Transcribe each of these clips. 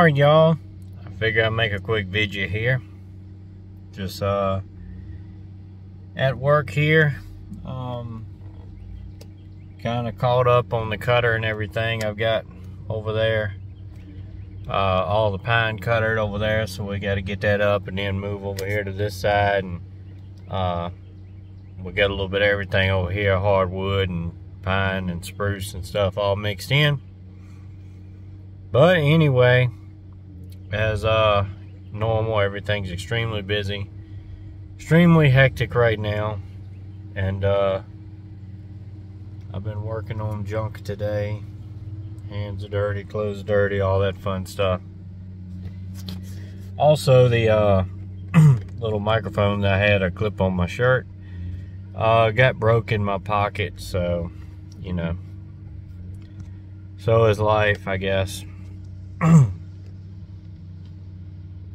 Alright, y'all, I figure I'd make a quick video here. Just at work here, kind of caught up on the cutter and everything I've got over there. All the pine cuttered over there, so we got to get that up and then move over here to this side. And we got a little bit of everything over here, hardwood and pine and spruce and stuff all mixed in. But anyway, as normal, everything's extremely busy, extremely hectic right now, and I've been working on junk today. Hands are dirty, clothes dirty, all that fun stuff. Also, the little microphone that I had a clip on my shirt got broke in my pocket, so you know, so is life, I guess.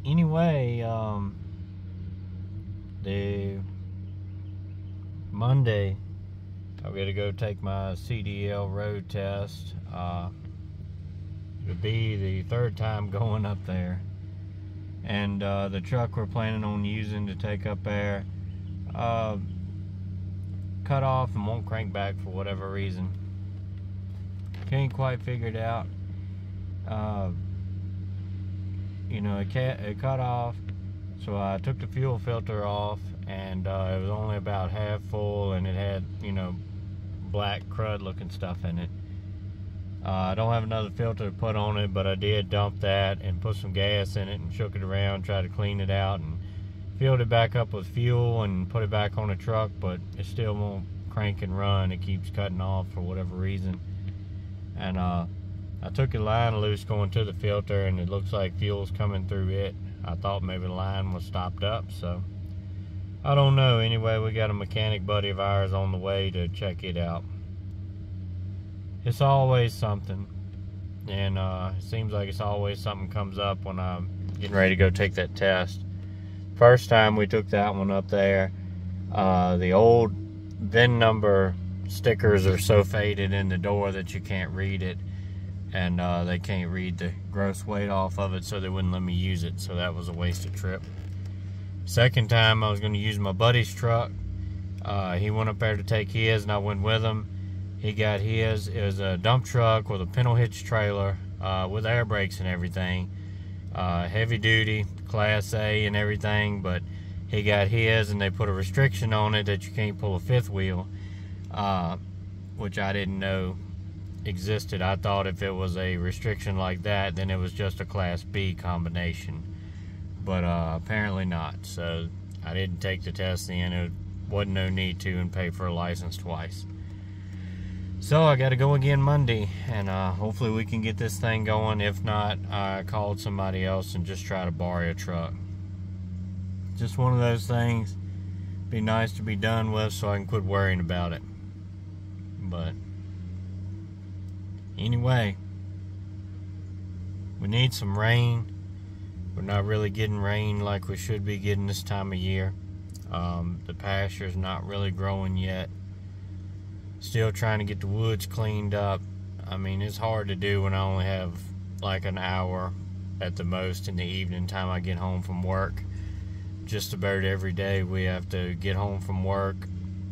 Anyway, the Monday I'm gonna go take my CDL road test. It'll be the third time going up there, and the truck we're planning on using to take up there cut off and won't crank back for whatever reason. Can't quite figure it out. You know, it cut off, so I took the fuel filter off, and it was only about half full, and it had, you know, black crud looking stuff in it. I don't have another filter to put on it, but I did dump that and put some gas in it and shook it around, tried to clean it out, and filled it back up with fuel and put it back on the truck, but it still won't crank and run. It keeps cutting off for whatever reason. And I took the line loose going to the filter, and it looks like fuel's coming through it. I thought maybe the line was stopped up, so I don't know. Anyway, we got a mechanic buddy of ours on the way to check it out. It's always something, and it seems like it's always something comes up when I'm getting ready to go take that test. First time we took that one up there, the old VIN number stickers are so faded in the door that you can't read it, and they can't read the gross weight off of it, so they wouldn't let me use it, so that was a wasted trip. Second time I was going to use my buddy's truck. He went up there to take his, and I went with him. He got his. It was a dump truck with a pintle hitch trailer with air brakes and everything, heavy duty, class A and everything, but he got his, and they put a restriction on it that you can't pull a fifth wheel, which I didn't know existed. I thought if it was a restriction like that, then it was just a class B combination, but apparently not. So I didn't take the test then. It wasn't no need to, and pay for a license twice. So I got to go again Monday, and hopefully we can get this thing going. If not, I called somebody else and just try to borrow a truck. Just one of those things. Be nice to be done with so I can quit worrying about it. But anyway, we need some rain. We're not really getting rain like we should be getting this time of year. The pasture's not really growing yet. Still trying to get the woods cleaned up. I mean, it's hard to do when I only have like an hour at the most in the evening time I get home from work. Just about every day we have to get home from work,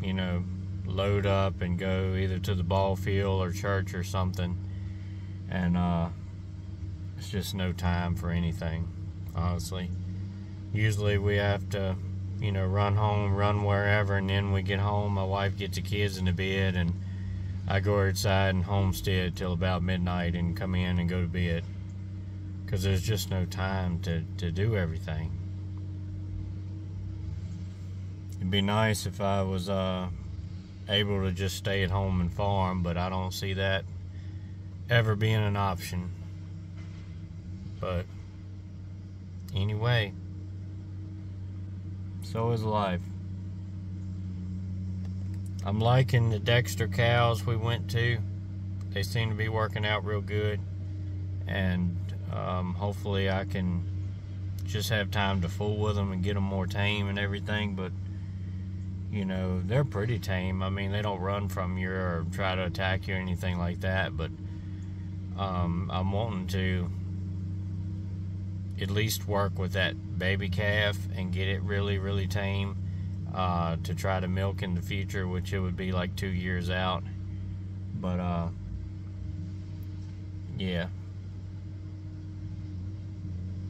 you know, load up and go either to the ball field or church or something. And it's just no time for anything, honestly. Usually we have to, you know, run home, run wherever, and then we get home, my wife gets the kids into bed, and I go outside and homestead till about midnight and come in and go to bed, because there's just no time to do everything. It'd be nice if I was able to just stay at home and farm, but I don't see that ever being an option. But anyway, so is life. I'm liking the Dexter cows we went to. They seem to be working out real good, and hopefully I can just have time to fool with them and get them more tame and everything. But you know, they're pretty tame. I mean, they don't run from you or try to attack you or anything like that, but I'm wanting to at least work with that baby calf and get it really, really tame to try to milk in the future, which it would be like 2 years out. But yeah.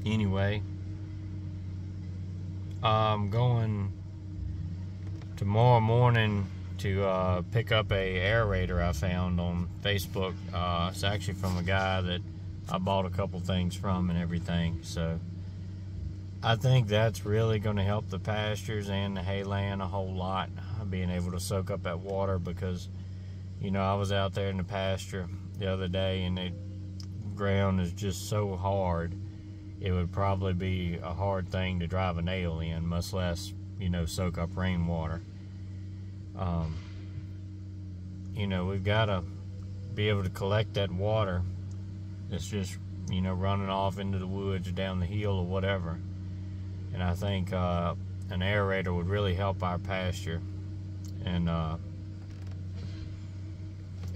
Anyway, I'm going tomorrow morning to pick up a aerator I found on Facebook. It's actually from a guy that I bought a couple things from and everything. So I think that's really going to help the pastures and the hayland a whole lot, being able to soak up that water, because, you know, I was out there in the pasture the other day and the ground is just so hard. It would probably be a hard thing to drive a nail in, much less, you know, soak up rainwater. You know, we've got to be able to collect that water that's just, you know, running off into the woods or down the hill or whatever. And I think an aerator would really help our pasture. And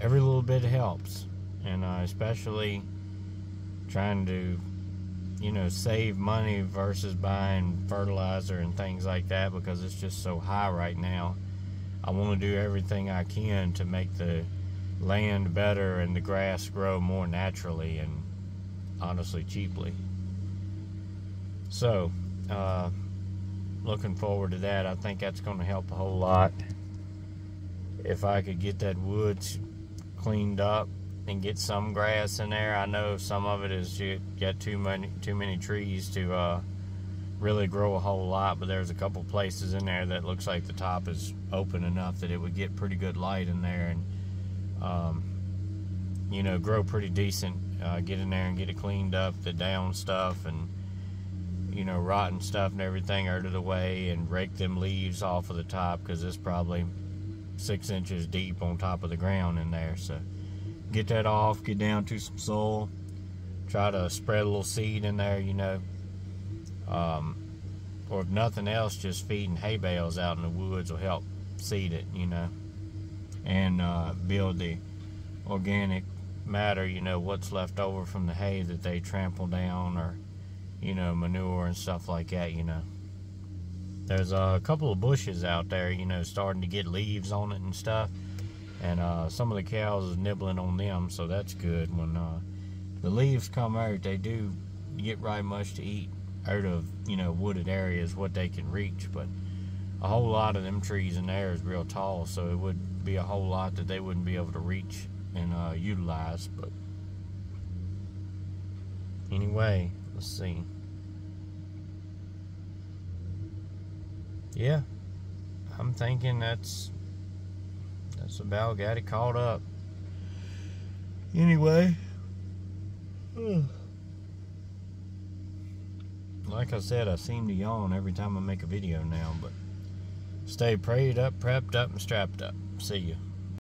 every little bit helps. And especially trying to, you know, save money versus buying fertilizer and things like that, because it's just so high right now. I want to do everything I can to make the land better and the grass grow more naturally and honestly cheaply. So looking forward to that. I think that's going to help a whole lot. If I could get that woods cleaned up and get some grass in there. I know some of it is got too many trees to really grow a whole lot, but there's a couple places in there that looks like the top is open enough that it would get pretty good light in there and you know, grow pretty decent. Get in there and get it cleaned up, the down stuff and, you know, rotten stuff and everything out of the way, and rake them leaves off of the top, because it's probably 6 inches deep on top of the ground in there. So get that off, get down to some soil, try to spread a little seed in there, you know, or if nothing else, just feeding hay bales out in the woods will help seed it, you know, and build the organic matter, you know, what's left over from the hay that they trample down, or, you know, manure and stuff like that, you know. There's a couple of bushes out there, you know, starting to get leaves on it and stuff, and some of the cows is nibbling on them, so that's good. When the leaves come out, they do get right much to eat out of, you know, wooded areas, what they can reach, but a whole lot of them trees in there is real tall, so it would be a whole lot that they wouldn't be able to reach and utilize. But anyway, let's see. Yeah, I'm thinking that's about got it caught up. Anyway, like I said, I seem to yawn every time I make a video now, but stay prayed up, prepped up, and strapped up. See ya.